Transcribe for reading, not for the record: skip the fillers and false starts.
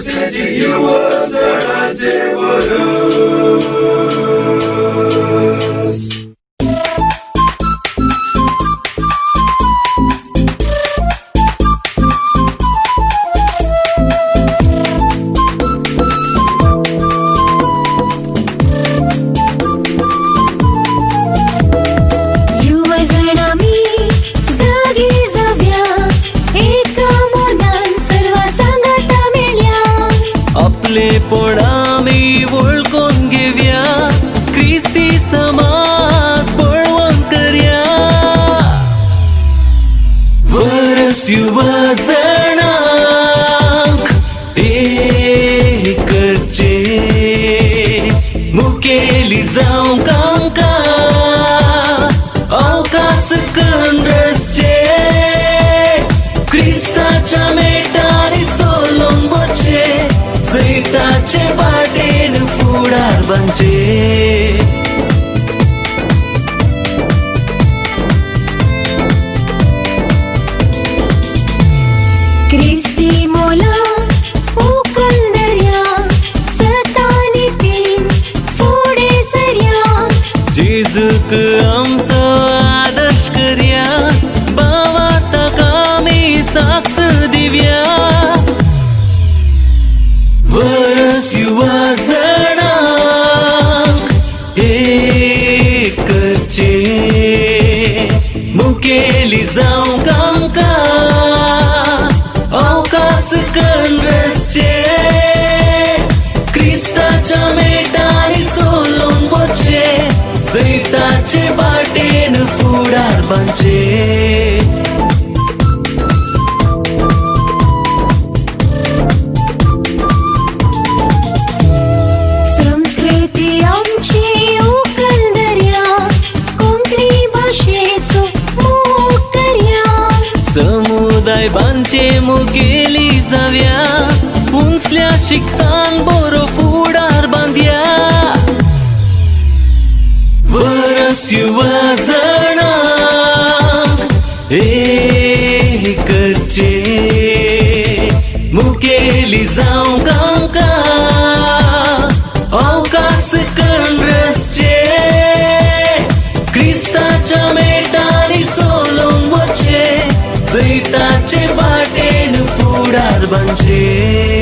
Sędzi ją zaradzie woros. पोळामी वळखून घेवया ख्रिस्ती समाज बळवंत करया वरस युवा जाणांक एक करचे मुखेली जावंक आमकां अवकाश करून रचचे क्रिस्ताच्या मेटारी सोलून वचचे सैताचे वाटेन फुडार बांदचे क्रिस्ती मोला उखल दर्या सतानी तीन फुडे सरया जेजूक आमचो आदर्श करया बाबा ताका आमी साक्ष दिवया वरस युवा जाणांक एक करचे मुखेली जावंक आमकां अवकाश करून रचचे क्रिस्ताच्या मेटारी सोलून वचचे सैताचे वाटेन फुडार बांदचे समुदाय बांदचे मुगेली जाव्या उंचल्या शिकतान बरो फुडार बांदया वरस युवा जाणांक एक करचे मुखेली जावंक आमकां अवकाश करून रचचे क्रिस्ताच्या मेटारी सोलून वचचे सैताचे वाटेन फुडार बांदचे